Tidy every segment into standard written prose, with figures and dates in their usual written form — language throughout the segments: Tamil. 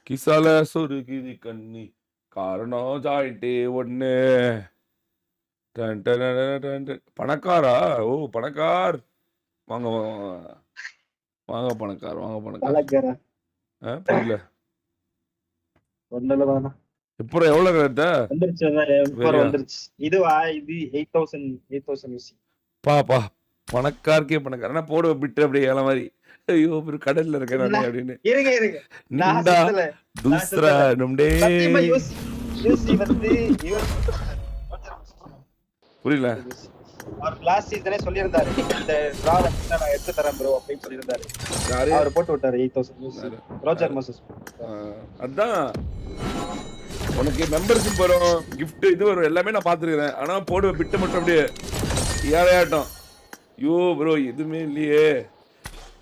கிசால சொருகிது கண்ணி காரணம் ஜாயிண்டே ஒண்ணு. டன் டன் டன் டன் டன். பணக்காரா? ஓ பணக்கார். வாங்க வாங்க வாங்க பணக்கார், வாங்க பணக்கார். பழக்கிறேன் புரியல. ஒண்ணுல தானே இப்போ எவ்வளவு எடுத்த? வந்துருச்சு வெறியா வந்துருச்சு. இதுவா இது 8000 UC. பாப்பா பணக்காருக்கே பணக்கார். ஆனா போடுவ பிட்டு அப்படியே ஏழை மாதிரி. ஐயோ ஒரு கடல்ல இருக்கேன் நானே அப்படின்னு. இருங்க இருங்க நான் நிண்டா சுத்தல தூஸ்ரா நும்டே. சத்தியமா யூசி வந்து புரியல. அவர் லாஸ்ட் சீசனே சொல்லியிருந்தாரு இந்த டிரா வந்து நான் எடுத்து தரேன் ப்ரோ அப்படின்னு சொல்லியிருந்தாரு. யாரு? அவர் போட்டு விட்டாரு 8000 UC. Roger Moses. அதான் உனக்கு மெம்பர்ஷிப் வரும், கிஃப்ட் இது வரும், எல்லாமே நான் பார்த்துருக்கிறேன். ஆனா போடுவ பிட்டு மட்டும் அப்படியே ஏழையாட்டம். ஐயோ ப்ரோ எதுவுமே இல்லையே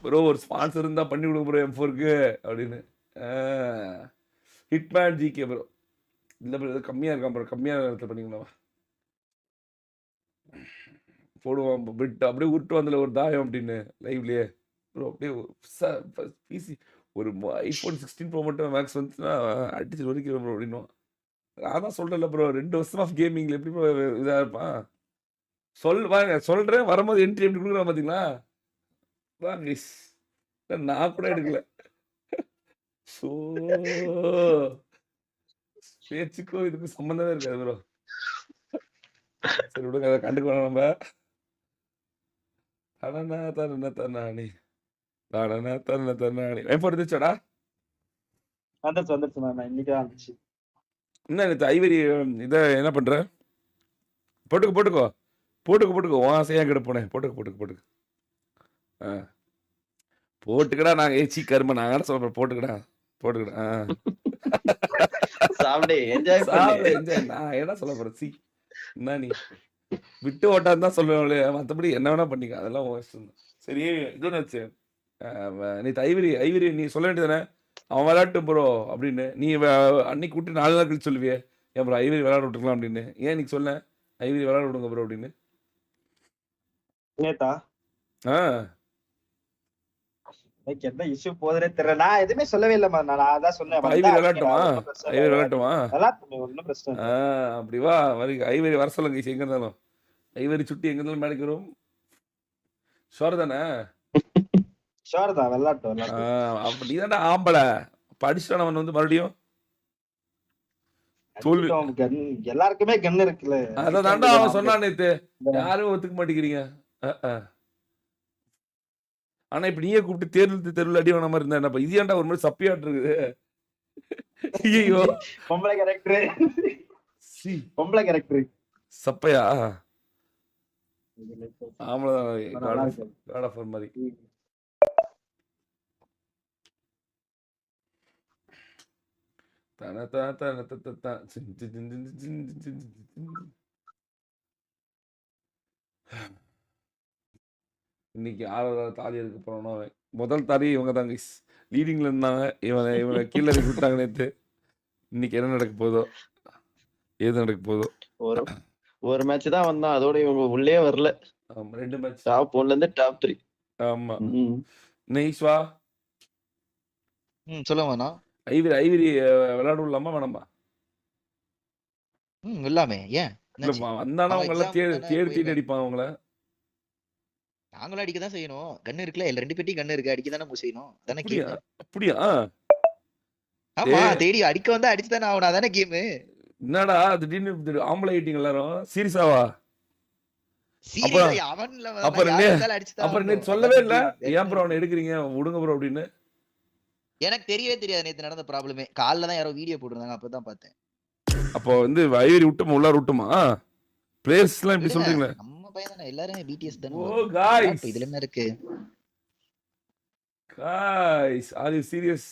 ப்ரோ, ஒரு ஸ்பான்சர் இருந்தா பண்ணி கொடுங்க ப்ரோ M4க்கு அப்படின்னு. Hitman GK bro. இல்லை ப்ரோ கம்மியாக இருக்கான் ப்ரோ, கம்மியான நேரத்தில் பண்ணிக்கலாம். போடுவான் பிட் அப்படியே உருட்டு வந்தல ஒரு தாயம் அப்படின்னு லைவ்லயே ப்ரோ. அப்படியே பிசி ஒரு iPhone 16 Pro மட்டும் மேக்ஸ் வந்துச்சுன்னா அடிச்சு ஒதுக்கிறோம் ப்ரோ அப்படின்னும். நான் தான் சொல்றேன்ல ப்ரோ 2 வருஷமா கேமிங்ல எப்படி ப்ரோ இதா இருப்பான். வாங்க சொல்றேன், வரும்போது என்ட்ரி எப்படி கொடுக்குறான் பாத்தீங்களா? நான் கூட எடுக்கல. ஸோ பேச்சுக்கும் இதுக்கும் சம்பந்தமே இருக்காது ப்ரோ. சரி விடுங்க, அதை கண்டுக்க வேணாம் நம்ம. தனனா தனன தன்னானி தனனா தனன தன்னானி எப்போ இருந்துச்சாடா? வந்துருச்சு நான் இன்னைக்கு தான் வந்துச்சு. என்ன நேற்று ஐவரி இதை என்ன பண்ற? போட்டுக்கோ உன் ஆசையாக கிட்ட போனேன். போட்டுக்கடா. நாங்கள் ஏச்சி கருமை நாங்கள் சொல்கிறேன். போட்டுக்கடா. நான் என்ன சொல்ல போகிறேன்? சி என்ன நீ விட்டு ஓட்டான்னு தான் சொல்லுவேன், மற்றபடி என்ன வேணா பண்ணிக்க, அதெல்லாம் இஷ்டம் தான். சரி இதுன்னு வச்சு நேற்று ஐவரி நீ சொல்ல வேண்டியதானே அவன் விளையாட்டும் ப்ரோ அப்படின்னு. நீ அன்னைக்கு விட்டு 4 நாள் கழிச்சு சொல்லுவியே ஏன் ப்ரோ ஐவரி விளையாட விட்டுருக்கலாம் அப்படின்னு. ஏன் இன்னைக்கு சொல்ல ஐவரி விளையாட விடுங்க ப்ரோ அப்படின்னு? நேத்தா என்ன இஷ்யூ போதுனே தெரியல. நான் எதுவுமே சொல்லவே இல்ல. நான் அதான் சொன்னேன் ஐவரி விளையாட்டுமா ஒன்னும் பிரச்சனை. அப்படி வா ஐவரி வர சொல்லுங்க. எங்க இருந்தாலும் ஐவரி சுட்டி எங்க இருந்தாலும் மேடிக்கிறோம். ஷோர் தானே? ஷோர் தான். விளையாட்டும். அப்படிதான்டா ஆம்பளை படிச்சானவன் வந்து மறுபடியும் எல்லாருக்குமே கன் இருக்குல்ல. அதான் அவன் சொன்னான் நேத்து. யாரும் ஒத்துக்க மாட்டேங்கிறீங்க. ஆனா இப்ப நீயே கூப்பிட்டு தெருவில் அடி வாங்கின மாதிரி இருந்தா என்னப்பா? இது ஏன்டா ஒரு மாதிரி சப்பியாட்டு இருக்குது? ஐயோ பொம்பளை கேரக்டர் சப்பையா? ஆமலதான் காட் ஆஃப் மாதிரி. இன்னைக்கு 6வது தாலி எடுக்க போனோம். முதல் தாலி இவங்க தாங்க லீடிங்ல இருந்தாங்க. இவனை கீழே இறக்கி விட்டாங்க நேற்று. இன்னைக்கு என்ன நடக்க போதோ, ஏது நடக்க போதோ. ஒரு மேட்ச் தான் வந்தான், அதோட இவங்க உள்ளே வரல. 2 மேட்ச் டாப் 1ல இருந்து டாப் 3. ஆமா நைஸ்வா. சொல்லுங்கண்ணா. ஐவரி விளையாட விடலாமா வேணாமா? இல்லாமே ஏன் வந்தானா அவங்க எல்லாம் தேடி அடிப்பான் அவங்கள. நாங்களும் அடிக்க தான் செய்யணும். கண்ணு இருக்குல்ல, 2 பெட்டி கண்ணு இருக்கு, அடிக்க தானே செய்யணும். அதானே கேம். அப்படியா? ஆமா தேடி அடிக்க வந்தா அடிச்சு தானே ஆகணும். அதானே கேம். என்னடா திடீர்னு ஆம்பளை ஐட்டிங் எல்லாரும் சீரியஸாவா? அப்புறம் நேத்து சொல்லவே இல்ல ஏன் ப்ரோ அவனை எடுக்கிறீங்க விடுங்க ப்ரோ அப்படின்னு? எனக்கு தெரியவே தெரியாது நேத்து நடந்த ப்ராப்ளமே. காலைல தான் யாரோ வீடியோ போட்டுருந்தாங்க, அப்பதான் பார்த்தேன். அப்போ வந்து ஐவரி விட்டுமா உள்ளார விட்டுமா? பிளேயர்ஸ் எல்லாம் இப்படி சொல்றீங்களே? நம்ம பையன் தானே, எல்லாரும் BTS தானே. ஓ गाइस இதுல என்ன இருக்கு? Guys are you serious?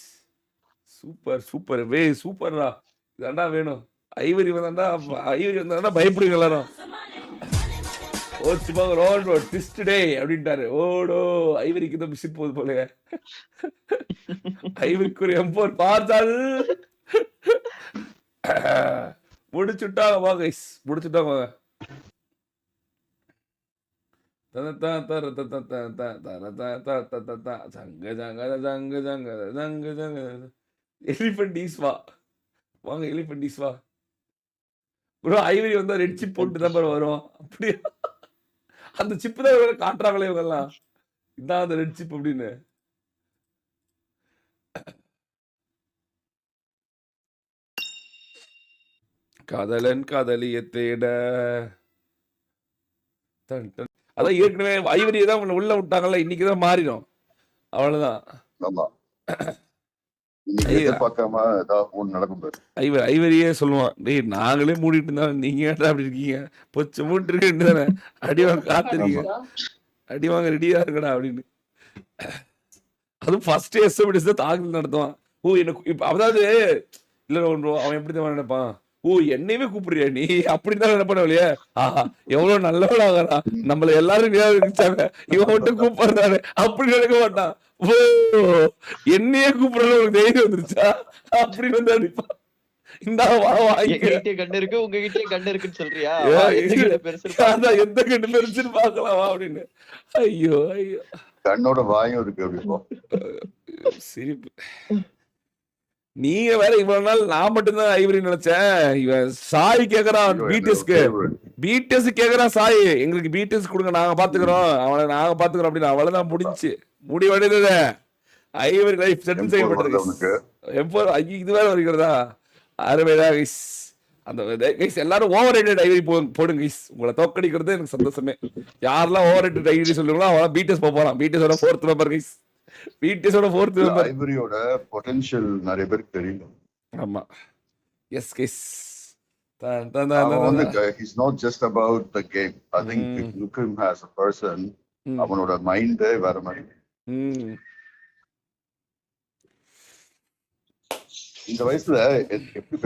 Super வே சூப்பர்டா. இதண்டா வேணும். ஐவரி வந்தாண்டா பயப்படுங்க எல்லாரும். ஓச்சு போங்க ரோல் ரோட் ட்விஸ்ட் டே அப்படின்ட்டாரு. ஓடோ ஐவரிக்கு தான் மிஷின் போகுது போல. ஐவரிக்கு ஒரு M4 பார்த்தால் முடிச்சுட்டாங்க வா கைஸ், முடிச்சுட்டாங்க. எலிஃபென்ட் ஈஸ் வா. வாங்க எலிஃபென்ட் ஈஸ் வா. ப்ரோ ஐவரி வந்தா ரெட் சிப் போட்டு தான் ப்ரோ வரும். அப்படியா? அந்த சிப் தான் வேற காட்டுறாங்களே இவங்கெல்லாம். இதான் அந்த ரெட் சிப் அப்படின்னு. காதலன் காதலிய தேட அதான் ஏற்கனவே ஐவரியை தான் உள்ள விட்டாங்கல்ல, இன்னைக்குதான் மாறிடும். அவ்வளவுதான். ஆமா இன்னைக்கு எதிர்பார்க்காம ஏதாவது ஒண்ணு நடக்கும் பாரு. ஐவரியே சொல்லுவான், டேய் நாங்களே மூடிட்டு இருந்தாலும் நீங்க ஏன்டா அப்படி இருக்கீங்க, பொச்சு மூட்டு இருக்கு தானே, அடி வாங்க காத்துறீங்க, அடி வாங்க ரெடியா இருக்கடா அப்படின்னு. அதுவும் ஃபர்ஸ்ட் எஸ்எம்டிஸ் தான் தாக்குதல் நடத்துவான். ஓ எனக்கு இப்ப அதாவது இல்ல அவன் எப்படி தான் நினைப்பான், ஓ என்னையுமே கூப்பிடுறியா நீ அப்படிதான் நினைப்பான இல்லையா, ஆஹா எவ்வளவு நல்லவளா ஆகிறா, நம்மள எல்லாரும் நினைச்சாங்க இவன் மட்டும் கூப்பிடுறாரு அப்படி நினைக்க மாட்டான். ஓ என்னையே கூப்பிடுறது உனக்கு தைரியம் வந்துருச்சா அப்படின்னு வந்து அடிப்பான். இந்த எங்ககிட்டயே கண்ணு இருக்கு உங்ககிட்டயே கண்ணு இருக்குன்னு சொல்றியா? எந்த கண்டு பெருசுன்னு பாக்கலாமா அப்படின்னு. ஐயோ ஐயோ கண்ணோட வாயும் இருக்கு அப்படிப்போ. சிரிப்பு. நீங்க வேற இவ்வளவு நாள் நான் மட்டும்தான் ஐவரி நினைச்சேன். இவன் சாய் கேக்குறான் பிடிஎஸ் கேக்குறான் சாய், எங்களுக்கு பிடிஎஸ் கொடுங்க நாங்க பாத்துக்கிறோம், அவனை நாங்க பாத்துக்கிறோம் அப்படின்னு. அவ்வளவுதான் முடிஞ்சு முடிவடைந்தது. ஐவரி லைஃப் செட்டில் செய்யப்பட்டிருக்கு. எப்போ இது வேற வருகிறதா? அருமைதா கைஸ். அந்த கைஸ் எல்லாரும் ஓவர் ரேட்டட் ஐவரி போடுங்க கைஸ், உங்களை தோக்கடிக்கிறது எனக்கு சந்தோஷமே. யாரெல்லாம் ஓவர் ரேட்டட் ஐவரி சொல்லுங்களோ அவெல்லாம் பிடிஎஸ் போறான். பிடிஎஸோட 4th மெம்பர் கைஸ், பிடிஎஸோட 4th மெம்பர். ஐவரியோட பொட்டன்ஷியல் நிறைய பேருக்கு தெரியல. ஆமா yes guys. He's not just about the game. I think if you look him as a person, அவனோட மைண்ட் வேற மாதிரி. இந்த வயசுல எப்படி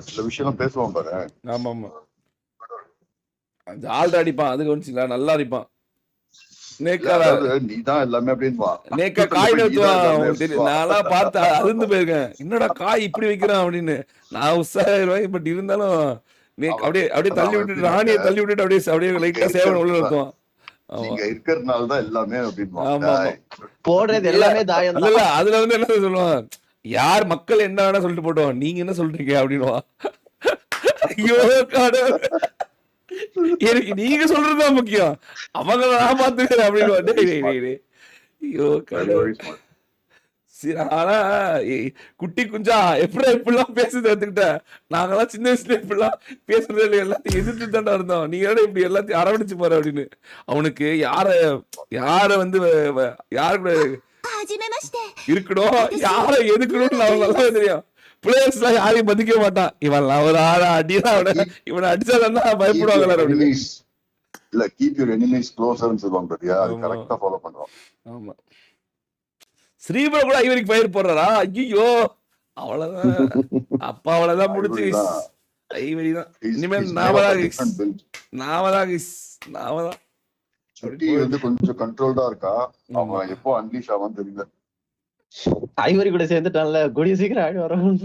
சில விஷயம் பேசுவான் பாரு. ஆமா ஆமா ஆல்ரெடி அடிப்பான், அது கவனிச்சிங்களா, நல்லா அடிப்பான். நீதான் எல்லாமே நேக்கா காய் நிறுத்துவான். நான்லாம் பார்த்து அருந்து போயிருக்கேன், என்னடா காய் இப்படி வைக்கிறான் அப்படின்னு. நான் உற்சாகம், பட் இருந்தாலும் அப்படியே அப்படியே தள்ளி விட்டுட்டு ராணியை தள்ளி விட்டுட்டு அப்படியே அப்படியே லைட்டா சேவன் உள்ள நிறுத்துவான். நீங்க இருக்கிறதுனாலதான் எல்லாமே ஆமா போடுறது எல்லாமே தாயம். இல்ல அதுல வந்து என்ன சொல்லுவான், யார் மக்கள் என்ன வேணா சொல்லிட்டு போட்டோம், நீங்க என்ன சொல்றீங்க அப்படின்னுவா. ஐயோ எனக்கு நீங்க சொல்றதுதான் முக்கியம், அவங்க நான் பாத்துக்கிறேன் அப்படின்னு. ஐயோ ஆனா குட்டி குஞ்சா எப்படிலாம் பேசுறது எடுத்துக்கிட்ட, நாங்கெல்லாம் சின்ன வயசுல இப்படிலாம் பேசுறது இல்லை, எல்லாத்தையும் எதிர்த்து தாண்டா இருந்தோம், நீங்க இப்படி எல்லாத்தையும் அரவணைச்சு போற அப்படின்னு. அவனுக்கு யார வந்து யாரு கூட இருக்கணும் யார எதுக்கணும்னு அவன் நல்லா தெரியும். பிளேயர்ஸ் எல்லாம் யாரையும் மதிக்க மாட்டான். இவன் ஒரு ஆள அடிதான், இவனை அடிச்சாதான் பயப்படுவாங்க. இல்ல கீப் யுவர் எனிமீஸ் க்ளோசர்னு சொல்லுவாங்க பாத்தியா, அது கரெக்ட்டா ஃபாலோ பண்றோம். ஆமா ஸ்ரீபுர கூட ஐவரிக்கு பயிர் போடுறாரா? ஐயோ அவ்வளவுதான், அப்பா அவ்வளவுதான் முடிச்சு. ஐவரி தான் இனிமேல் நாமதான் சுட்டி வந்து கொஞ்சம் கண்ட்ரோல்டா இருக்கா, அவன் எப்போ அன்லீஷ் ஆவான்னு தெரியல. ஐவரி கூட சேர்ந்துட்டான்ல, கூடிய சீக்கிரம் ஆடி வரான்.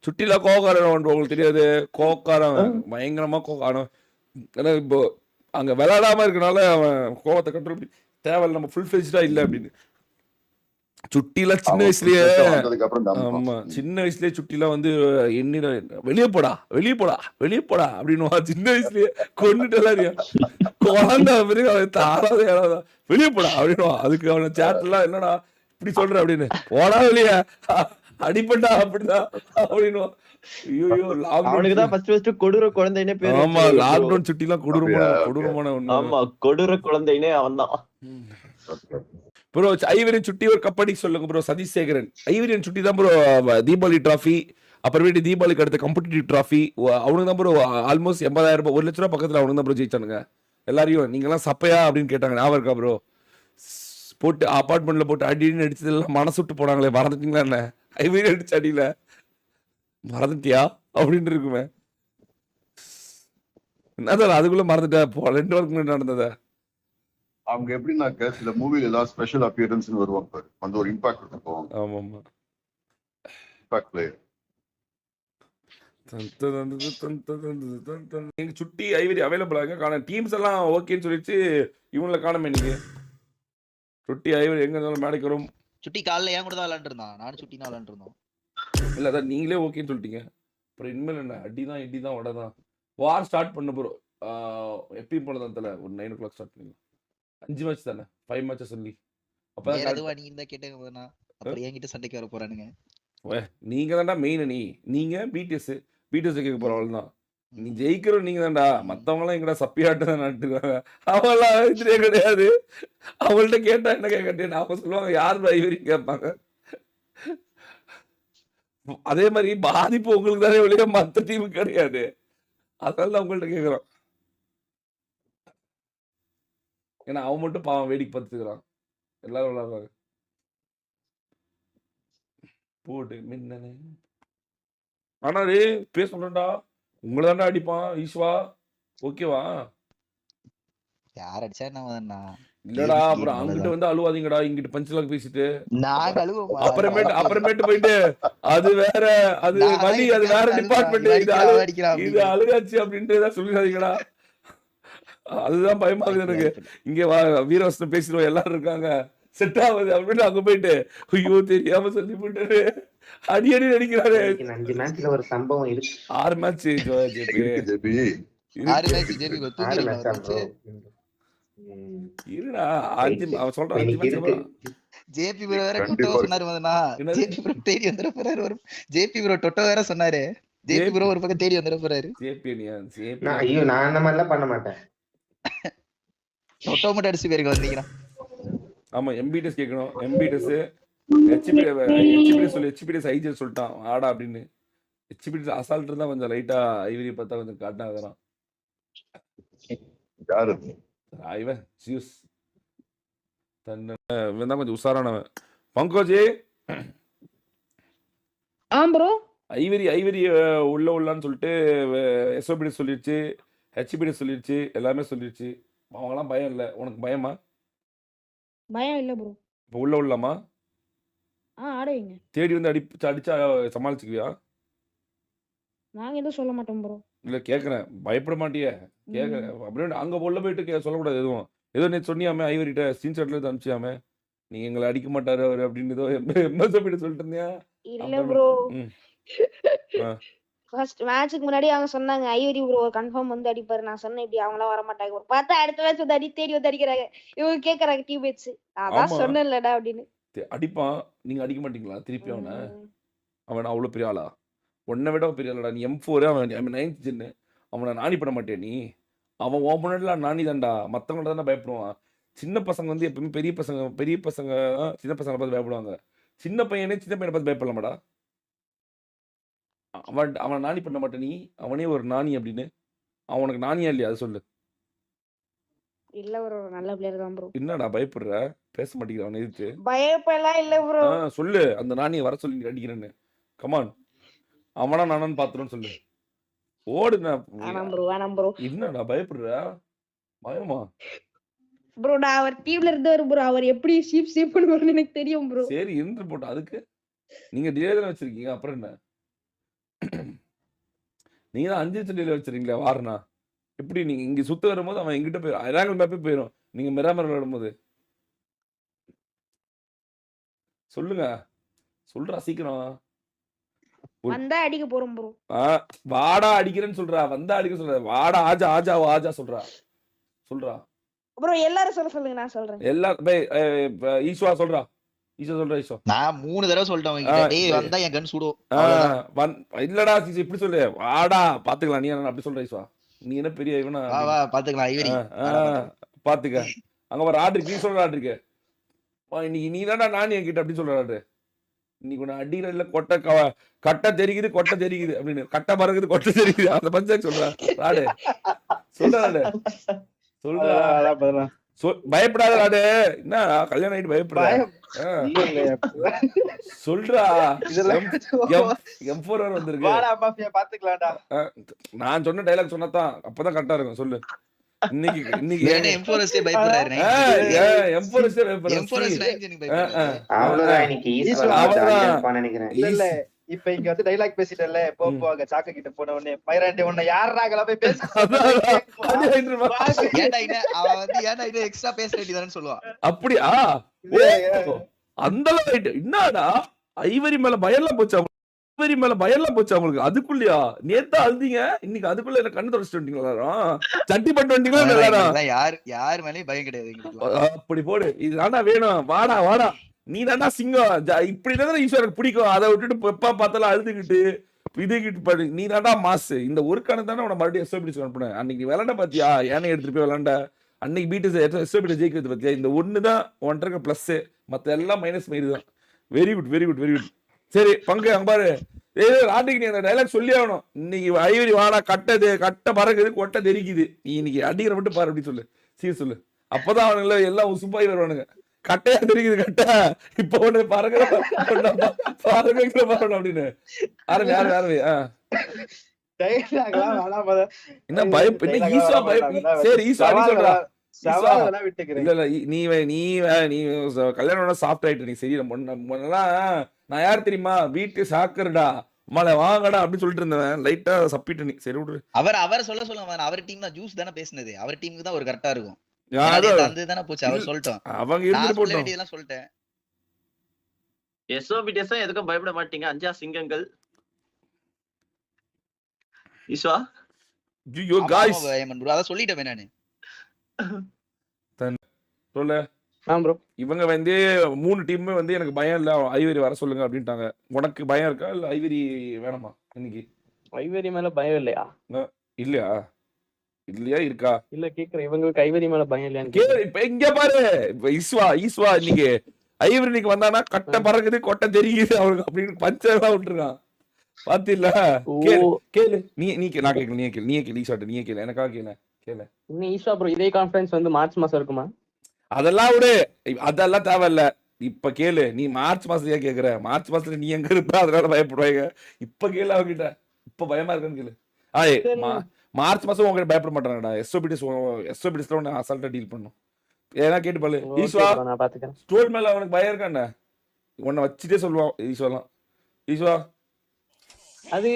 சுட்டில கோகாரன் உங்களுக்கு தெரியாது, கோக்காரன் பயங்கரமா கோகாரம். ஏன்னா இப்போ அங்க விளையாடாம இருக்கனால அவன் கோவத்தை கண்ட்ரோல் தேவையில்ல, நம்ம ஃபுல் ஃபிளெஜ்டா இல்ல அப்படின்னு. சுட்டில சின்ன வயசுலயே ஆமா சின்ன வயசுலயே சுட்டில வந்து என்னிட வெளியே போடா அப்படின்னு சின்ன வயசுலயே கொண்டுட்டு எல்லாரையும் குழந்தை ஆறாவது ஏழாவது வெளியே போடா அப்படின்னு. அதுக்கு அவன சேட் எல்லாம் என்னடா இப்படி சொல்ற அப்படின்னு, போடா வெளியே அடிப்பட்டா அப்படிதான் அப்படின்னு. கொடூர குழந்தைனே பேரு. ஆமா லாக்டவுன் சுட்டி எல்லாம் கொடூரமான ஆமா கொடூர குழந்தைனே அவன் தான் ப்ரோ. ஐவரியன் சுட்டி ஒரு கப்படி சொல்லுங்க ப்ரோ. சதீஷ் சேகரன் ஐவரியன் சுட்டி தான் ப்ரோ தீபாவளி டிராஃபி, அப்புறமேட்டு தீபாவளிக்கு அடுத்த காம்படிட்டிவ் டிராஃபி அவனுக்கு தான் ப்ரோ ஆல்மோஸ்ட் 80,000 ரூபாய் 1 லட்ச ரூபாய் பக்கத்துல அவனுக்கு தான் ப்ரோ ஜெயிச்சானுங்க எல்லாரையும். நீங்க எல்லாம் சப்பையா அப்படின்னு கேட்டாங்க, ஞாபகம் இருக்கா ப்ரோ? போட்டு அபார்ட்மெண்ட்ல போட்டு அடின்னு அடிச்சது எல்லாம் மனசு விட்டு போனாங்களே, மறந்துட்டீங்களா என்ன? ஐவரியன் அடிச்ச அடியில மறந்துட்டியா அப்படின்னு இருக்குமே. என்னதான் அதுக்குள்ள மறந்துட்டா 2 வாரத்துக்கு முன்னாடி நடந்தத. அவங்க எப்படின்னாக்க சில மூவில எல்லாம் ஸ்பெஷல் அப்பியரன்ஸ் வருவாங்க, அந்த ஒரு இம்பாக்ட் இருக்கும். ஆமா ஆமா இம்பாக்ட் பிளேயர். எங்க சுட்டி ஐவரி அவைலபிள் ஆக காண டீம்ஸ் எல்லாம் ஓகேன்னு சொல்லிச்சு, இவங்கள காணமே நீங்க. சுட்டி ஐவரி எங்க இருந்தாலும் மேடைக்கு வரும். சுட்டி காலைல ஏன் கூட தான் விளையாண்டு இருந்தான், நானும் சுட்டி தான் விளையாண்டு இருந்தோம். இல்ல அதான் நீங்களே ஓகேன்னு சொல்லிட்டீங்க. அப்புறம் இனிமேல் என்ன அடிதான் இடிதான் வடதான். வார் ஸ்டார்ட் பண்ண ப்ரோ. எப்பயும் போல தான் தல ஒரு 9 o'clock ஸ்டார்ட் பண்ணிடலாம். 5 மேட்ச் தானே, 5 மேட்சஸ் சொல்லி அப்பதான் வேற correct. எதுவா நீ இருந்தா கேட்டேன்னா அப்புறம் என்கிட்ட சண்டைக்கு வர போறானுங்க. நீங்க தான்டா மெயின். நீங்க பிடிஎஸ் கேட்க போற அவள் தான். நீ ஜெயிக்கிறோம் நீங்க தான்டா. மத்தவங்க எல்லாம் எங்கடா சப்பியாட்டு தான் நட்டுருக்காங்க. அவெல்லாம் இதுலயே கிடையாது. அவங்கள்ட்ட கேட்டா என்ன கேட்கட்டேன் அவங்க சொல்லுவாங்க யார் ஐவரி கேட்பாங்க. அதே மாதிரி பாதிப்பு உங்களுக்கு தானே வெளியே மத்த டீம் கிடையாது. அதனால அவங்கள்ட்ட கேட்குறோம். ஏன்னா அவன் மட்டும் பாவம் வேடிக்கை பார்த்துக்கிறான். எல்லாரும் விளையாடுறாங்க. போடு மின்னலே. ஆனா பேச சொல்றேன்டா, உங்களை தாண்டா அடிப்பான் ஈஸ்வா. ஓகேவா? யார் அடிச்சா என்ன இல்லடா அப்புறம் அங்கிட்ட வந்து அழுவாதீங்கடா, இங்கிட்ட பஞ்ச்லாக் பேசிட்டு நான் கழுவ அப்புறமேட்டு போயிட்டு அது வேற, அது வலி, அது வேற டிபார்ட்மெண்ட், இது அழுகாச்சு அப்படின்றதா சொல்லிடாதீங்கடா. அதுதான் பயமாகுது எனக்கு. இங்க வீரவசனம் பேசிடுவோம் எல்லாரும் இருக்காங்க செட் ஆகுது அப்படின்னு அங்க போயிட்டு ஐயோ தெரியாம சொல்லி போட்டு அடி அடிக்கிறாரு. 5 மேட்ச்ல ஒரு சம்பவம் இருக்கு. 6 மேட்ச் ஜெபி இருடா. அவன் சொல்றான் 5 மேட்ச். ஜேபி ப்ரோ வேற டொட்டோ சொன்னாரு மதனா. ஜேபி ப்ரோ தேடி வந்துற போறாரு. ஒரு ஜேபி ப்ரோ டொட்டோ வேற சொன்னாரு. ஜேபி ப்ரோ ஒரு பக்கம் தேடி வந்துற போறாரு. ஐயோ நான் அந்த மாதிரி எல்லாம் பண்ண மாட்டேன். டொட்டோ மட்டும் அடிச்சு பேருக்கு வந்தீங்கன்னா. ஆமா எம்பிடிஎஸ் கேட்கணும். எம்பிடிஎஸ் ஹெச்பிடிஎஸ் சொல்லி ஹெச்பிடிஎஸ் ஐஜிஎஸ் சொல்லிட்டான் ஆடா அப்படின்னு. ஹெச்பிடிஎஸ் அசால்ட் இருந்தா கொஞ்சம் லைட்டா ஐவரி பார்த்தா கொஞ்சம் காட்டினா அதெல்லாம் யாரு இவன் ஜியூஸ் தன்னை இவன் தான் கொஞ்சம் உஷாரானவன். பங்கோஜி ப்ரோ ஐவரி உள்ளான்னு சொல்லிட்டு எஸ்ஓபிடி சொல்லிடுச்சு, ஹெச்பிடி சொல்லிடுச்சு, எல்லாமே சொல்லிடுச்சு. அவங்கலாம் பயம் இல்லை. உனக்கு பயமா? பயம் இல்ல ப்ரோ. இப்போ உள்ளாமா ஆடுவீங்க. தேடி வந்து அடிச்சா சமாளிச்சுக்குவியா? நாங்க எதுவும் சொல்ல மாட்டோம் ப்ரோ. இல்ல கேக்குறேன், பயப்பட மாட்டியே கேக்குறேன். அப்படின்னு அங்க உள்ள போயிட்டு சொல்லக்கூடாது எதுவும். ஏதோ நீ சொன்னியாமே ஐவரிட்ட ஸ்கிரீன்ஷாட்ல இருந்து அனுப்பிச்சியாமே நீங்க எங்களை அடிக்க மாட்டாரு அவர் அப்படின்னு ஏதோ எம்எஸ்ஓபிட்ட சொல்லிட்டு இருந்தியா? இல்ல ப்ரோ. ஃபர்ஸ்ட் மேட்ச்க்கு முன்னாடி அவங்க சொன்னாங்க ஐவரி ப்ரோ கன்ஃபார்ம் வந்து அடிப்பாரு. நான் சொன்னேன் இப்படி அவங்களாம் வர மாட்டாங்க. பார்த்தா அடுத்த மேட்ச் வந்து தேடி வந்து அடிக்கிறாங்க. இவங்க கேக்குறாங்க டீம்மேட்ஸ். அதான் சொன்னேன்லடா அப்படின்னு. அடிப்பான். நீங்க அடிக்க மாட்டீங்களா திருப்பி அவனை? அவன் அவ்வளவு பெரிய ஆளா? உன்னை விட பெரிய ஆளடா. நீ M4 அவன் 9th ஜென்னு. அவனை நாணி பண்ண மாட்டே நீ? அவன் ஓப்பனர்லாம் நாணி தான்டா. மத்தவங்க தானே பயப்படுவான். சின்ன பசங்க வந்து எப்பவுமே பெரிய பசங்க சின்ன பசங்களை பார்த்து பயப்படுவாங்க. சின்ன பையனை பார்த்து பயப்படலாமாடா? அவனை நாணி பண்ண மாட்டே நீ? அவனே ஒரு நாணி அப்படின்னு. அவனுக்கு நாணியா இல்லையா அது சொல்லு. இல்ல ப்ரோ நல்ல பிளேயர் தான் ப்ரோ. என்னடா பயப்படுற? பேச மாட்டேங்கிற அவனை எதிர்த்து. பயப்படலாம் இல்ல ப்ரோ. சொல்லு அந்த நாணியை வர சொல்லி அடிக்கிறேன்னு. கமான் அவனா நானான்னு பாத்துறோன்னு சொல்லு. ஓடுனா வேணாம் ப்ரோ. என்னடா பயப்படுற? பயமா? ப்ரோ நான் அவர் டீம்ல இருந்தவர் ப்ரோ. அவர் எப்படி ஷீப் பண்ணுவாருன்னு எனக்கு தெரியும் ப்ரோ. சரி இருந்து போட்டோம். அதுக்கு நீங்க டிலேல வச்சிருக்கீங்க. அப்புறம் என்ன? நீங்க தான் 5 டிலேல வச்சிருக்கீங்களா வாரனா? எப்படி நீங்க இங்க சுத்த வரும்போது அவன் எங்கிட்ட போய் ரேங்கல் மேப்பே போயிடும். நீங்க மிராமர் விளையாடும்போது சொல்லுங்க. சொல்றா சீக்கிரம். வந்தா அடிக்க போறோம் ப்ரோ. வாடா அடிக்கிறேன்னு சொல்றா. வந்தா அடிக்க சொல்ற. வாடா ஆஜா சொல்றா ப்ரோ. எல்லாரும் சொல்லுங்க நான் சொல்றேன். எல்லாரும் ஈஸ்வா சொல்றா. ஈஸ்வா நான் 3 தடவை சொல்லிட்டேன். டேய் வந்தா என் கன் சுடும். இல்லடா இப்படி சொல்லு. வாடா பாத்துக்கலாம். நீ என்ன அப்படி சொல்ற ஈஸ்வா? நீ என்ன பெரிய இவனா? வா பாத்துக்கலாம் ஐவரி. பாத்துக்க அங்க ஒரு ஆர்டர் இருக்கு. நீ சொல்ற ஆர்டர் இருக்கு. இன்னைக்கு நீ தான்டா நானி என்கிட்ட அப்படி சொல்ற ஆர்டர். இன்னைக்கு ஒன்னு அடிக்கிற இல்ல கட்டை தெரிக்குது அப்படின்னு. கட்டை மறக்குது கொட்டை தெரிக்குது. அந்த பஞ்சாயத்து சொல்றா ராடு. சொல்றா பயப்படாத ராடு. என்ன கல்யாணம் ஆயிட்டு பயப்படா? சொல்றா. M4 வந்திருக்கு. நான் சொன்ன டைலாக் சொன்னதான் அப்பதான் கரெக்டா இருக்கும். சொல்லு. இன்னைக்கு M4 பயப்படுறாரு. இல்ல இப்ப இங்க வந்து டைலாக் பேசிட்டல போவாங்க சாக்க கிட்ட போன உடனே மயிராண்டி உன்னை யாரா போய் பேச ஏன்டா அவன் வந்து ஏன்டா இது எக்ஸ்ட்ரா பேச வேண்டியதானு சொல்லுவான். அப்படியா? அந்த அளவு என்னடா ஐவரி மேல பயம்லாம் போச்சு ஐவரி மேல பயம்லாம் போச்சு அவங்களுக்கு. அதுக்குள்ளயா நேத்தா அழுதீங்க, இன்னைக்கு அதுக்குள்ள என்ன கண்ணு தொடச்சிட்டு வந்துட்டீங்களா எல்லாரும்? சட்டி பட்டு வந்துட்டீங்களா எல்லாரும்? யார் மேலயும் பயம் கிடையாது எங்களுக்கு. அப்படி போடு. இது தாண்டா வேணும். வாடா வாடா, நீ தாண்டா சிங்கம். இப்படிதான் ஈஸ்வரனுக்கு பிடிக்கும். அதை விட்டுட்டு எப்பா பார்த்தாலும் அழுதுகிட்டு இதுகிட்டு பாடு. நீ தாண்டா மாசு. இந்த ஒரு கணக்கு தானே உன மறுபடியும் எஸ்ஓபிடிஸ் அனுப்புனேன். அன்னைக்கு விளாண்ட பாத்தியா, ஏனை எடுத்துட்டு போய் விளாண்ட. அன்னைக்கு பீட்டு எஸ்ஓபிடி ஜெயிக்கிறது பாத்தியா. இந்த ஒண்ணுதான் ஒன்றரை இருக்க பிளஸ், மத்த எல்லாம் மைனஸ் மாரி தான். Very good very good very good. சரி பங்கு அங்க பாரு. ராட்டிக்கு நீ அந்த டைலாக் சொல்லி ஆகணும். இன்னைக்கு ஐவரி வாடா, கட்ட பறக்குது, கொட்டை தெரிக்குது, நீ இன்னைக்கு அடிக்கிற மட்டும் பாரு அப்படின்னு சொல்லு. சீர் சொல்லு. அப்பதான் அவனுங்கள எல்லாம் உசுப்பாய் வருவானுங்க. கட்டையா தெரிக்குது கட்டை, இப்ப ஒண்ணு பறக்கிற பறக்கணும் அப்படின்னு. ஆரம்பி. என்ன பயம்? என்ன ஈஸ்வா பயம்? சரி ஈஸ்வா நீ சொல்றா. நீ கல்யாணம் சாஃப்ட் ஆயிட்டு நீ. சரி நான் யார் தெரியுமா, வீட்டு சாக்கர்டா, மழை வாங்கடா அப்படின்னு சொல்லிட்டு இருந்தவன் லைட்டா சப்பிட்டு நீ. சரி விடு. அவர் சொல்லுங்க. அவர் டீம் தான் ஜூஸ் தானே பேசுனது. அவர் டீமுக்கு தான் ஒரு கரெக்டா இருக்கும். போச்சு அவர் சொல்லிட்டோம். அவங்க இதெல்லாம் சொல்லிட்டேன். எஸ்ஓபிடிஎஸ் எதுக்கும் பயப்பட மாட்டீங்க. 5 சிங்கங்கள். ஈஸ்வா ஐயோ गाइस ப்ரோ அத சொல்லிட்டேன் நானு. சொல்ல இவங்க வந்து 3 டீமுமே வந்து எனக்கு பயம் இல்ல, ஐவரி வர சொல்லுங்க அப்படின்ட்டாங்க. உனக்கு பயம் இருக்கா இல்ல ஐவரி வேணாமா? இன்னைக்கு ஐவரி மேல பயம் இல்லையா? இல்லையா? இல்லையா இருக்கா? இல்ல கேக்குறேன், இவங்களுக்கு ஐவரி மேல பயம் இல்லையான்னு. இப்ப இங்க பாரு, இப்ப ஈஸ்வா இன்னைக்கு ஐவரி இன்னைக்கு வந்தானா கட்டை பறக்குது, கொட்டை தெரியுது அவனுக்கு அப்படின்னு பஞ்செல்லாம் விட்டுருக்கான். பாத்தில கேளு. நீ நான் கேட்கல, நீ கேளு ஈஸ்வாட்ட, நீ கேளு, எனக்காக கேளு. இன்னும் ஈஸ்வா ப்ரோ இதே கான்ஃபரன்ஸ் வந்து மார்ச் மாசம் இருக்குமா? அதெல்லாம் விடு, அதெல்லாம் தேவையில்ல. இப்ப கேளு. நீ மார்ச் மாசத்தையா கேக்குற? மார்ச் மாசத்துல நீ எங்க இருப்ப, அதனால பயப்படுவாங்க. இப்ப கேளு அவங்கிட்ட. இப்ப பயமா இருக்குன்னு கேளு. மார்ச் மாசம் உங்ககிட்ட பயப்பட மாட்டாங்கடா. எஸ்ஓபிடிஸ்ல ஒன்னு அசால்ட்டா டீல் பண்ணும். ஏன்னா கேட்டு பாரு. ஈஸ்வா ஸ்டோர் மேல அவனுக்கு பயம் இருக்காண்ணா, உன்னை வச்சுட்டே சொல்லுவான் ஈஸ்வா. அது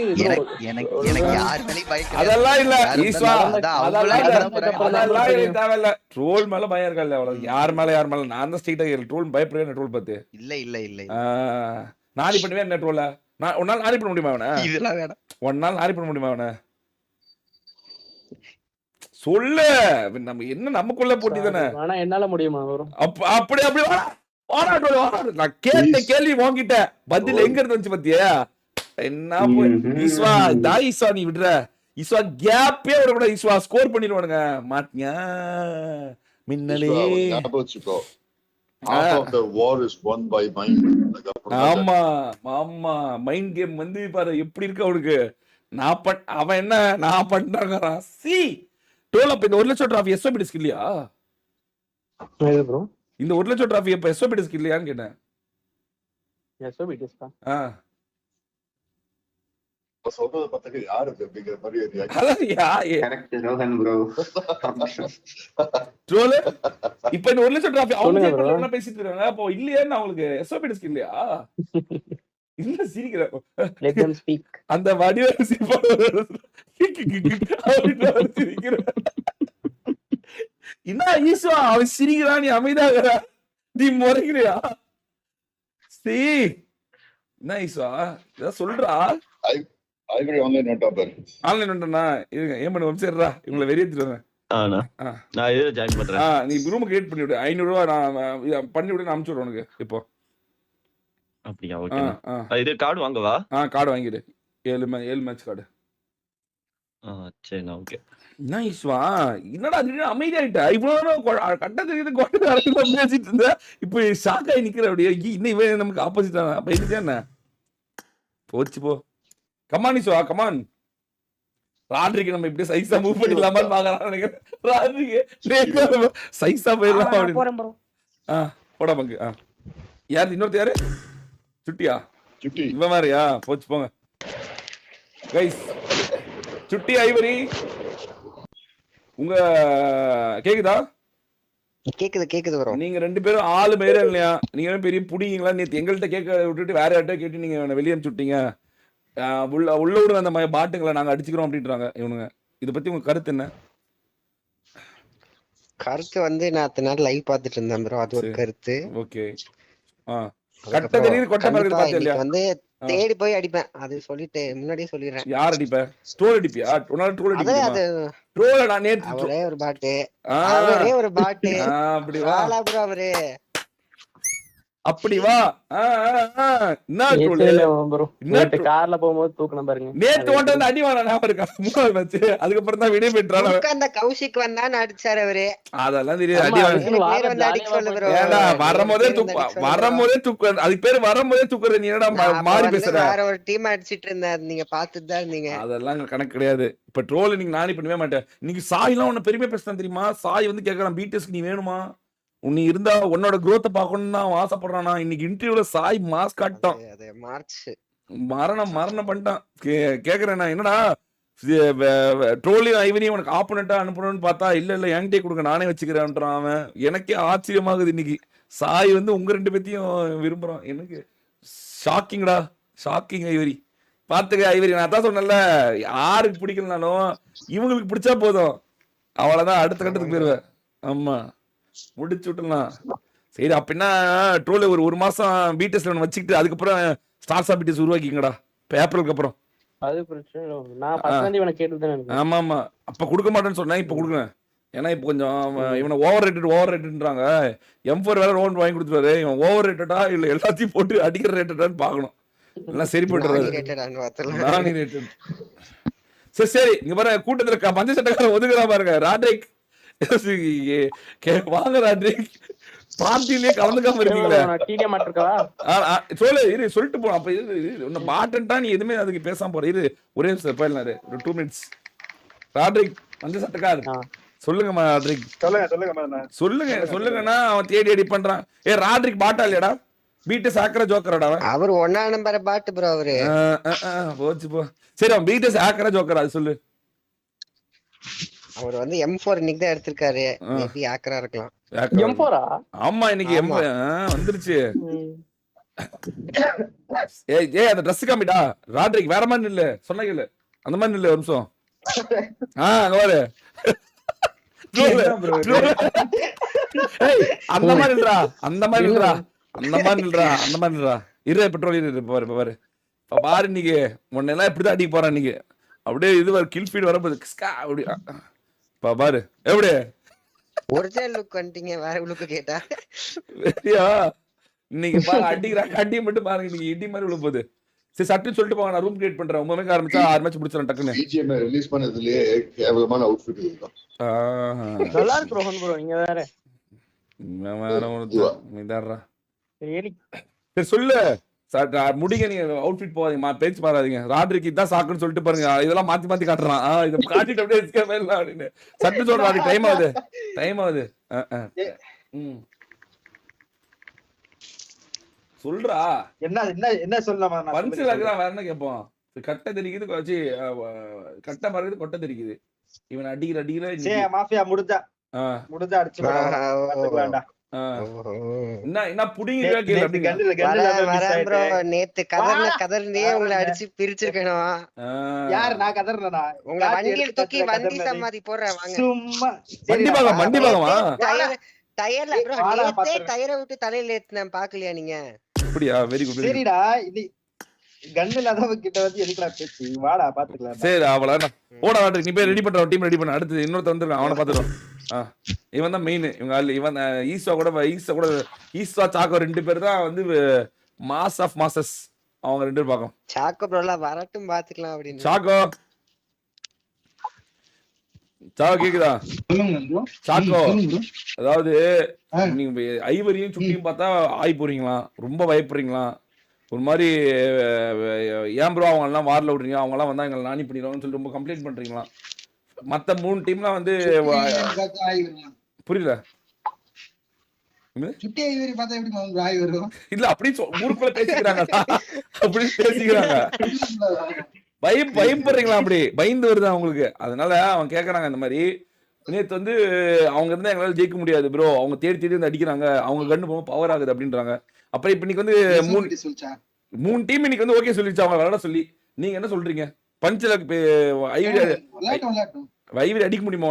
எனக்கு யார் மேலயும் பயம் கிடையாது. அதெல்லாம் இல்ல ஈஸ்வா, அதெல்லாம் தேவையில்ல. ட்ரோல் மேல பயம் இருக்கா இல்ல? அவ்வளவு. யார் மேல நான் தான் ஸ்ட்ரெயிட்டா கேளு. ட்ரோல் பயப்படுறேன் ட்ரோல் பார்த்து. இல்ல நாரி பண்ணுவேன் என்ன ட்ரோல? நான் ஒரு நாள் நாரி பண்ண முடியுமா அவனை? இதெல்லாம் வேணாம். ஒரு நாள் நாரி பண்ண முடியுமா அவனை? சொல்லு. நம்ம என்ன நமக்குள்ள போட்டி தானே. ஆனா என்னால முடியுமா வரும்? அப்படி வாடா ட்ரோல் வாடா. நான் கேட்ட கேள்வி வாங்கிட்ட பதில் எங்க இருந்து வந்துச்சு பாத்தியா? என்ன ஈஸ்வா ஈஸ்வா நீ விடுற. ஈஸ்வா கேப்பே விட கூட. ஈஸ்வா ஸ்கோர் பண்ணிடுவானுங்க. மாட்டியா மின்னலே. ஆமா மைண்ட் கேம் வந்து பாரு எப்படி இருக்கு அவனுக்கு. அவன் என்ன நான் பண்றாங்க. சி டோல் அப்ப இந்த 1 லட்சம் டிராஃபி எஸ்ஓபிடிஸ்க்கு இல்லையா? இந்த 1 லட்சம் டிராஃபி இப்ப எஸ்ஓபிடிஸ்க்கு இல்லையான்னு கேட்டேன். எஸ்ஓபிடிஸ்கா? சொல்றது பத்தக்கு யாரு அப்படிங்கிற மாதிரி இப்ப இந்த 1 லட்சம் டிராஃபி அவங்க பேசிட்டு இருக்காங்க. அப்போ இல்லையான்னு அவங்களுக்கு எஸ்ஓபிடிஸ்க்கு இல்லையா? இல்ல சிரிக்கிறேன். அந்த வடிவேலு என்ன ஈஸ்வா அவன் சிரிக்கிறான், நீ அமைதியாகிற, நீ முறைக்கிறியா? சீ என்ன ஈஸ்வா இதான் சொல்றா. ஐவரி ஆன்லைன் நோட்டாபர் ஆன்லைன் நோட்டனா இருங்க. ஏன் பண்ண வெப்சைட்ரா இவங்களை வெளியேற்றிட்டு வரேன். நான் இதை ஜாயின் பண்றேன். நீ ரூம் கிரியேட் பண்ணி விடு. 500 ரூபா நான் பண்ணி விடு, நான் அனுப்பிச்சு விடுறேன் உனக்கு. இப்போ அப்படியா? ஓகே. இது கார்டு வாங்கவா? கார்டு வாங்கிடு. 7 match card. சரி ஓகே. என்ன ஈஸ்வா என்னடா திடீர்னு அமைதியாயிட்ட? இவ்வளவு கட்ட தெரியுது கொண்டு பேசிட்டு இருந்த, இப்ப ஷாக் ஆகி நிக்கிற. அப்படியே இன்னும் இவன் நமக்கு ஆப்போசிட் தானே. அப்ப இதுக்கு என்ன போச்சு போ. Come on ஈஸ்வா come on. ராட்ரிக்கு நம்ம இப்படி சைஸா மூவ் பண்ணிடலாமான்னு பாக்குறான்னு நினைக்கிறேன். ராட்ரிக்கு சைஸா போயிடலாம் அப்படின்னு. போடா பங்கு. யாரு இன்னொருத்த? யாரு? சுட்டியா? இவன் மாதிரியா? போச்சு போங்க கைஸ். சுட்டி ஐவரி உங்க கேக்குதா? கேக்குது bro. நீங்க 2 பேரும் ஆளு மேரே இல்லையா? நீங்க பெரிய புடிங்களா? நேத்து எங்கள்கிட்ட கேட்க விட்டுட்டு வேற யார்ட்ட கேட்டு நீங்க வெளியே அனுப்பிச்சுட்டீங்க. உள்ளூர் அந்த மாதிரி பாட்டுங்களை நாங்க அடிச்சுக்கிறோம் அப்படின்றாங்க இவனுங்க. இதை பத்தி உங்க கருத்து என்ன? கருத்து வந்து நான் அத்தனை நாள் லைவ் பார்த்துட்டு இருந்தேன் ப்ரோ, அது ஒரு கருத்து. ஓகே. கட்ட தெரியுது கொட்டை மறுக்குது பாத்தியா இல்லையா? வந்து தேடி போய் அடிப்பேன். அது சொல்லிட்டு முன்னாடியே சொல்லிடுறேன். யார் அடிப்ப? ட்ரோல் அடிப்பியா? உன்னால ட்ரோல் அடிக்க முடியுமா? அது ட்ரோல் நான் நேத்து அவரே ஒரு பாட்டு. ஆ, அவரே ஒரு பாட்டு. அப்படி வா வாலா ப்ரோ அவரு. அப்படி வா. என்ன ட்ரோல்? ப்ரோ நேத்து கார்ல போகும்போது தூக்கணும் பாருங்க. நேத்து ஒன்ட்ட வந்து அடி வாங்க ஞாபகம் இருக்கா? மூணாவது மேட்ச் அதுக்கப்புறம் தான் விடை பெற்றான. அந்த கௌஷிக் வந்தான்னு அடிச்சாரு அவரு. அதெல்லாம் தெரியாது. அடி வாங்க வந்து அடிக்க சொல்லு ப்ரோ. ஏடா வரும்போதே தூக்கு அதுக்கு பேரு வரும்போதே தூக்குறது. நீ என்னடா மாறி பேசுற? வேற ஒரு டீம் அடிச்சிட்டு இருந்தாரு, நீங்க பாத்துட்டு தான் இருந்தீங்க. அதெல்லாம் கணக்கு கிடையாது. இப்ப ட்ரோல் இன்னைக்கு நானே பண்ணவே மாட்டேன். இன்னைக்கு சாய் எல்லாம் உன்ன பெருமையா பேசுறான் தெரியுமா? சாய் வந்து கேக்குறான் பிடிஎஸ்க்கு நீ வேணுமா, நீ இருந்தா உன்னோட growth பாக்கணும்னு நான் ஆசைப்படுறானா. இன்னைக்கு இன்டர்வியூல சாய் மாஸ் காட்டான். அது மார்ச் மரணம் பண்ணிட்டான். கேக்குறேன் நான் என்னடா ட்ரோலியும் ஐவனையும் உனக்கு ஆப்போனண்டா அனுப்பணும்னு பார்த்தா இல்ல என்கிட்டே கொடுக்க நானே வச்சுக்கிறேன்றான் அவன். எனக்கே ஆச்சரியமாகுது. இன்னைக்கு சாய் வந்து உங்க 2 பேத்தையும் விரும்புறான். எனக்கு ஷாக்கிங்டா, ஷாக்கிங் ஐவரி. பாத்துக்க ஐவரி, நான் தான் சொன்னேன்ல, யாருக்கு பிடிக்கலனாலும் இவங்களுக்கு பிடிச்சா போதும், அவ்வளவுதான், அடுத்த கட்டத்துக்கு போயிருவேன். ஆமா, முடிச்சு விட்டுலாம். சரி அப்படின்னா ட்ரோல ஒரு மாசம் பிடிஎஸ்ல வச்சுக்கிட்டு அதுக்கப்புறம் ஸ்டார்ஸ் ஆஃப் பிடிஎஸ் உருவாக்கிங்கடா ஏப்ரலுக்கு அப்புறம். அது பிரச்சனை இல்ல. நான் பர்சனலி இவனை கேட்டுதான் இருக்கேன். ஆமா அப்ப கொடுக்க மாட்டேன்னு சொன்னேன், இப்ப கொடுக்குறேன். ஏன்னா இப்ப கொஞ்சம் இவனை ஓவர் ரேட்டட்ன்றாங்க. M4 வேற ரோன் வாங்கி கொடுத்துருவாரு. இவன் ஓவர் ரேட்டடா இல்ல எல்லாத்தையும் போட்டு அடிக்கிற ரேட்டடான்னு பாக்கணும். எல்லாம் சரி போட்டுறாரு. நானி ரேட்டட். சரி இங்க பாரு, கூட்டத்துல பஞ்ச சட்டக்காரன் ஒதுக்குறா பாருங்க. ராட்ரிக் வாங்க ராட்ரிக், பார்ட்டிலேயே கலந்துக்காம இருக்கீங்களே. சொல்லு இரு, சொல்லிட்டு போன. அப்ப இது பாட்டன்ட்டா நீ எதுவுமே அதுக்கு பேசாம போற. இரு ஒரே போயிடலாரு, ஒரு 2 minutes. ராட்ரிக் பஞ்ச சட்டக்கார் சொல்லுங்கம்மா. ராட்ரிக் சொல்லுங்கன்னா அவன் தேடி அடி பண்றான். ராட்ரிக் பாட்டா இல்லையடா, பிடிஎஸ் ஆக்கற ஜோக்கரடா அவன். அவர் 1 நம்பர் பாட்டு ப்ரோ அவரு. போச்சு போ. சரி அவன் பிடிஎஸ் ஆக்கற ஜோக்கர், அது சொல்லு. அவர் வந்து M4 இன்னைக்கு தான் எடுத்திருக்காரு. மேபி ஆக்கரா இருக்கலாம். M4ஆ? ஆமா இன்னைக்கு M4 வந்துருச்சு. ஏய் அந்த Dress காமிடா ராட்ரிக், வேற மாதிரி இல்ல சொன்ன கேளு, அந்த மாதிரி இல்ல. ஒரு நிமிஷம். அங்க பாரு, அந்த மாதிரி இல்லடா, அந்த மாதிரி இல்லடா, அந்த மாதிரி இல்லடா, அந்த மாதிரி இல்லடா. இரு பெட்ரோல் இரு பாரு பாரு. இன்னைக்கு முன்னெல்லாம் இப்படிதான் அடிக்க போறான். இன்னைக்கு அப்படியே இது வர கில் ஃபீட் வரப்போகுது. அப்படி பாரு எப்படி ஒரிஜினல் லுக் வந்துட்டீங்க, வேற லுக் கேட்டா. சரியா? இன்னைக்கு பாரு அடிக்கிறாங்க, அடி மட்டும் பாருங்க. இன்னைக்கு இடி மாதிரி விழ போகுது. சரி சட்டு சொல்லிட்டு போங்க, நான் ரூம் கிரியேட் பண்றேன். 9 மணிக்கு ஆரம்பிச்சா 6 மேட்ச் முடிச்சிடலாம் டக்குன்னு. BGM ரிலீஸ் பண்ணதுலயே கேவலமான அவுட்ஃபிட் இருக்கும். நல்லா இருக்கு ரோஹன் ப்ரோ, நீங்க வேற இதாடுறா. சரி சரி சொல்லு முடிங்க. நீங்க அவுட்ஃபிட் போகாதீங்க, பேச்சு பாராதீங்க. ராட்ரிக் இதான் சாக்குன்னு சொல்லிட்டு பாருங்க. இதெல்லாம் மாத்தி மாத்தி காட்டுறான். இதை காட்டிட்டு அப்படியே அப்படின்னு சட்டு சொல்றான். டைம் ஆகுது, டைம் ஆகுது. சொல்றா என்ன சொல்லலாமா? பஞ்சில் வேற என்ன கேட்போம். கட்டை தெரிக்குது, கட்டை மறக்குது, கொட்டை தெரிக்குது. இவன் அடிக்கிற மாஃபியா முடிஞ்சா அடிச்சு நேத்து கதர்லயே உங்களை அடிச்சு பிரிச்சிருக்கணும். யாரு நான் கதறனா? உங்க வண்டியில தூக்கி வண்டி சமாதி போடுறேன் வாங்க. சும்மா வண்டி பாகமா டயர்ல டயரை விட்டு தலையில ஏத்துனேன், பாக்கலையா நீங்க? அப்படியா? Very good. சரிடா, இது கன் இல்லாதவ கிட்ட வந்து எதுக்குடா பேசி? வாடா பாத்துக்கலாம். சரி அவ்வளவுதான். ஓடா ராட்ரிக், நீ போய் ரெடி பண்ற, டீம் ரெடி பண்ண. அடுத்து இன்னொருத்த வந்துருக்கான், அவனை பாத்துறோம். இவன் தான் மெயின். இவன் ஈஸ்வா சாக்கோ 2 பேர் தான் வந்து மாஸ் ஆஃப் மாசஸ். அவங்க 2 பேர் பாக்கும். சாக்கோ ப்ரோல வரட்டும் பாத்துக்கலாம் அப்படின்னு. சாக்கோ கேக்குதா? சாக்கோ அதாவது நீங்க ஐவரியும் சுட்டியும் பார்த்தா ஆய் போறீங்களா? ரொம்ப பயப்படுறீங்களா? ஒரு மாதிரி ஏன் ப்ரோ அவங்க எல்லாம் வார்ல விடுறீங்க, அவங்க எல்லாம் வந்தா எங்களை நானி பண்ணிடுவாங்கன்னு சொல்லி ரொம்ப கம்ப்ளைண்ட் பண்றீங்களா? மத்த 3 டீம்லாம் வந்து புரியல இல்ல அப்படி ஊருக்குள்ள பேசிக்கிறாங்க, அப்படி பேசிக்கிறாங்க. பயப்படுறீங்களா? அப்படி பயந்து வருது அவங்களுக்கு. அதனால அவன் கேக்குறாங்க இந்த மாதிரி. நேத்து வந்து அவங்க இருந்தா எங்களால ஜெயிக்க முடியாது ப்ரோ, அவங்க தேடி வந்து அடிக்கிறாங்க, அவங்க கண்ணு போக பவர் ஆகுது அப்படின்றாங்க. அப்புறம் இப்ப இன்னைக்கு வந்து 3 டீம் இன்னைக்கு வந்து ஓகே சொல்லிடுச்சு அவங்க விளையாட சொல்லி. நீங்க என்ன சொல்றீங்க? பஞ்சில ஐவரி அடிக்க முடியுமா?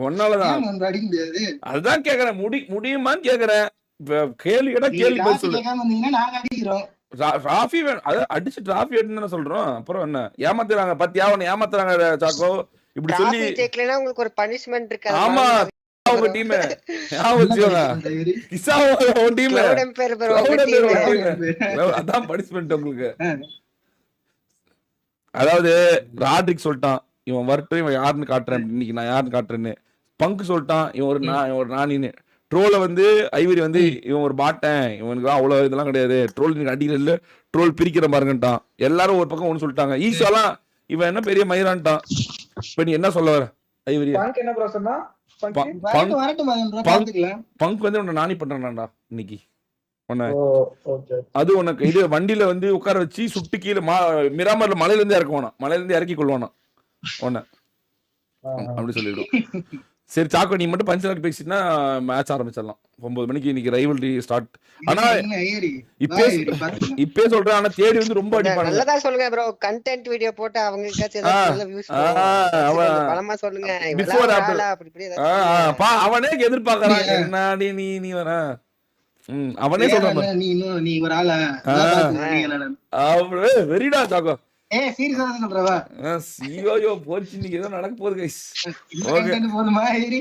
ஒன்னாலதான் ஏன் அடிக்க முடியாது? அதுதான் கேக்குறேன். முடியுமான்னு கேக்குறேன். கேள்வி கேட்டா கேள்வி பதில் சொல்லு. கேட்காம வந்தீங்கன்னா நாங்க அடிக்கிறோம். டிராஃபி வேணும், அதை அடிச்சு டிராஃபி எடுன்னு சொல்றோம். அப்புறம் என்ன ஏமாத்துறாங்க, பத்தியா அவனை ஏமாத்துறாங்க சாக்கோ இப்படி சொல்லி. டிராஃபி ஜெயிக்கலனா உங்களுக்கு ஒரு பனிஷ்மென்ட் இருக்கு. ஆமா உங்க டீம் அதான் பனிஷ்மெண்ட் உங்களுக்கு. அதாவது ராட்ரிக் சொல்லிட்டான் இவன் வரட்டும், இவன் யாருன்னு காட்டுறேன், இன்னைக்கு நான் யாருன்னு காட்டுறேன்னு. பங்கு சொல்லிட்டான் இவன் ஒரு நானின்னு. ட்ரோல வந்து ஐவரி வந்து இவன் ஒரு பாட்டன், இவனுக்கு அவ்வளவு இதெல்லாம் கிடையாது, ட்ரோல் அடிக்கல, ட்ரோல் பிரிக்கிற பாருங்கட்டான். எல்லாரும் ஒரு பக்கம் ஒண்ணு சொல்லிட்டாங்க. ஈஸாலாம் இவன் என்ன பெரிய மயிரான்ட்டான். இப்ப நீ என்ன சொல்ல வர ஐவரி? என்ன ப்ரோ சொன்னா? பங்க் வந்து உன்னை நானி பண்றான்டா இன்னைக்கு. அது உனக்கு இது வண்டியில வந்து உட்கார வச்சு சுட்டு கீழே மிராமர்ல மலையில இருந்து இறக்குவானா, மலையில இருந்து இறக்கி கொள்வானா உன்ன அப்படி சொல்லிடுவோம். சரி சாக்கோ, நீ மட்டும் பஞ்சலாக் பேசினா மேட்ச் ஆரம்பிச்சிடலாம். 9 மணிக்கு இன்னைக்கு ரைவல்ரி ஸ்டார்ட். ஆனா இப்பே சொல்றேன், ஆனா தேடி வந்து ரொம்ப அடிப்பாங்க. நல்லதா சொல்லுங்க ப்ரோ, கண்டென்ட் வீடியோ போட்டு அவங்களுக்காச்சும் ஏதாவது வியூஸ் பலமா சொல்லுங்க. அவனே எதிர்பார்க்கறான் என்னடி நீ வர. அவனே சொல்றான் நீ ஒரு ஆளா வெரிடா சாக்கோ. ஏய் சீரியஸா சொல்றவா? ஐயோ போச்சு, இன்னைக்கு ஏதோ நடக்க போகுது கைஸ். ஓகே போதுமா ஏரி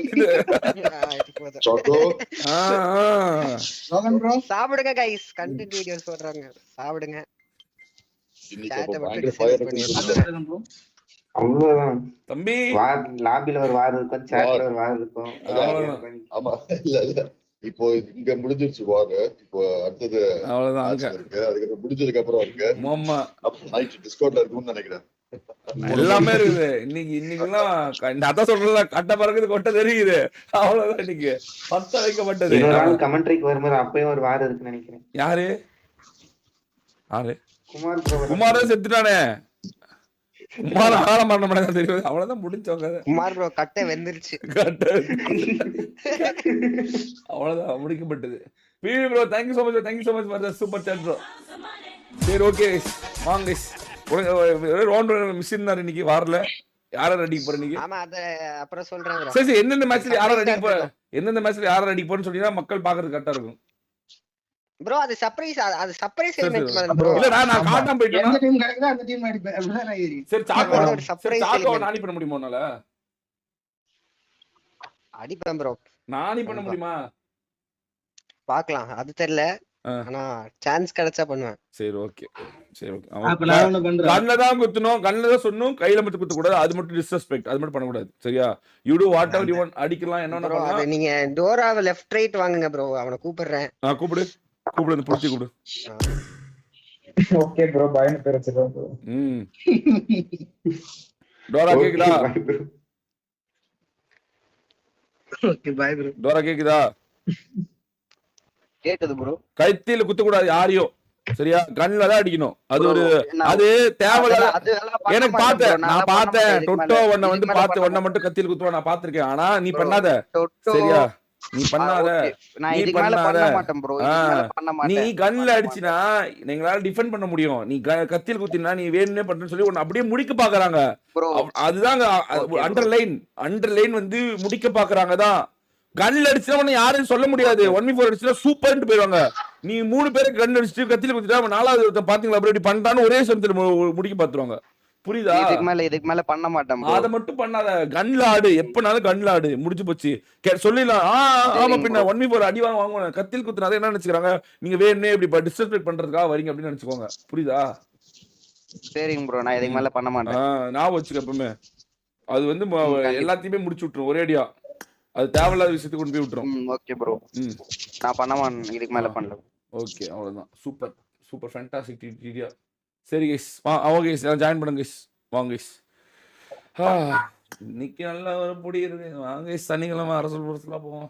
சாக்கோ ரோகன் ப்ரோ சாப்பிடுங்க கைஸ், கண்டென்ட் வீடியோஸ் போடுறாங்க, சாப்பிடுங்க. அவ்வளவுதான் தம்பி. லாபில ஒரு வார் இருக்கும், சாட்ல ஒரு வார் இருக்கும். ஆமா இல்ல இப்போ இங்க முடிஞ்சிருச்சு வாங்க. இப்போ அடுத்தது அவ்வளவுதான் இருக்கு, அதுக்கு முடிஞ்சதுக்கு அப்புறம் இருக்கு. ஆமா நைட் டிஸ்கவுண்ட்ல இருக்கும்னு நினைக்கிறேன். எல்லாமே இருக்குது இன்னைக்கெல்லாம். அதான் சொல்றல, கட்ட பறக்குது கொட்ட தெரியுது. அவ்வளவுதான் இன்னைக்கு பத்த வைக்கப்பட்டது. கமெண்ட்ரிக்கு வரும்போது அப்பயும் ஒரு வார் இருக்குன்னு நினைக்கிறேன். யாரு குமாரே செத்துட்டானே. குமார ஆரம்பம் தெரியும். அவ்வளவுதான் முடிஞ்சவங்க. குமார் ப்ரோ கட்டை வெந்துருச்சு. அவ்வளவுதான் முடிக்கப்பட்டது. பிவி bro thank you so much for the super chat bro. சரி ஓகே வாங்க ரவுண்ட் மிஷினார் இன்னைக்கு வரல. யார ரெடி போற இன்னைக்கு? ஆமா அத அப்புறம் சொல்றேன் ப்ரோ. சரி எந்தெந்த மேட்ச்ல யார ரெடி போற, எந்தெந்த மேட்ச்ல யார ரெடி போறன்னு சொன்னீனா மக்கள் பாக்குறது கரெக்ட்டா இருக்கும். ப்ரோ அது சர்ப்ரைஸ் எலிமெண்ட் மாதிரி ப்ரோ. இல்ல நான் காட்டாம போய்ட்டேனா எந்த டீம் கிடைக்குதோ அந்த டீம் அடிப்பேன். அப்படிதான் ஏரி. சரி சாக்கோ நானி பண்ண முடியுமா உன்னால? அடிப்பேன் ப்ரோ. நானி பண்ண முடியுமா பார்க்கலாம், அது தெரியல. ஆனா சான்ஸ் கிடைச்சா பண்ணுவேன். சரி ஓகே அப்ப நான் என்ன பண்றேன்? கண்ணல தான் குத்தணும், கண்ணல தான் சொன்னோம், கையில மட்டும் குத்த கூடாது. அது மட்டும் டிஸ்ரெஸ்பெக்ட், அது மட்டும் பண்ண கூடாது. சரியா? You to what ever you want. அடிக்கலாம் என்ன வேணா பண்ணலாம். நீங்க டோராவை லெஃப்ட் ரைட் வாங்குங்க ப்ரோ. அவனை கூப்பிடுறேன். கூப்பிடு அந்த புடிச்சி கூப்பிடு. ஓகே ப்ரோ பாய்னு பேர் வச்சிரோம் ப்ரோ. டோரா கேக்குதா? Okay bye bro. டோரா கேக்குதா? கேக்குது ப்ரோ. கைத்தில குத்த கூடாது யாரையோ. சரியா? கண்ணுல தான் அடிக்கணும். அது ஒரு அது தேவையில்ல. எனக்கு நான் பார்த்தேன் டொட்டோ ஒன்ன வந்து பார்த்து ஒன்ன மட்டும் கத்தில குத்துவா நான் பாத்திருக்கேன். ஆனா நீ பண்ணாத. சரியா? நீ பண்ணாத. நான் இதுக்கு மேல பண்ண மாட்டேன் ப்ரோ. நீ கன்ல அடிச்சினா நீங்களால டிஃபெண்ட் பண்ண முடியும். நீ கத்தில குத்தினா நீ வேணும்னே பண்றேன்னு சொல்லி உன்னை அப்படியே முடிக்க பாக்குறாங்க. அதுதான் அண்டர்லைன் வந்து முடிக்க பாக்குறாங்க தான். கன்ல அடிச்சா உன்னை யாரும் சொல்ல முடியாது. 1v4 அடிச்சா சூப்பர்னு போயிடுவாங்க. நீ 3 பேருக்கு கன் அடிச்சுட்டு கத்தில குத்திட்டா 4வது ஒருத்தன் பாத்தீங்களா அப்படி பண்றான்னு ஒரே சமயத்துல முடிக்க பாத்துருவாங்க. புரியுதா? இதுக்கு மேல பண்ண மாட்டேன். அத மட்டும் பண்ணாத. கன்ல ஆடு, எப்பனாலும் கன்ல ஆடு. முடிஞ்சு போச்சு. சொல்லிடலாம். ஆமா பின்ன 1v4 அடி வாங்குவாங்க. கத்தில குத்துனா என்ன நினைச்சுக்கிறாங்க, நீங்க வேணும்னே இப்படி டிஸ்ரெஸ்பெக்ட் பண்றதுக்காக வரீங்க அப்படின்னு நினைச்சுக்கோங்க. புரியுதா? சரிங்க ப்ரோ, நான் இதுக்கு மேல பண்ண மாட்டேன். நான் வச்சுக்க எப்பவுமே அது வந்து எல்லாத்தையுமே முடிச்சு விட்டுரும் ஒரேடியா. அது தேவையில்லாத விஷயத்துக்கு கொண்டு போய் விட்டுரும். ஓகே ப்ரோ, நான் பண்ண மாட்டேன். இதுக்கு மேல பண்ணல. ஓகே அவ்வளவுதான். Super fantastic idea. சரி கைஸ் அவங்க கைஸ் ஜாயின் பண்ணுங்க கைஸ். வாங்க கைஸ். இன்னைக்கு நல்லா ஒரு பொடி இருக்கு. வாங்க கைஸ், சனிக்கிழமை அரசல் புரசலா போவோம்.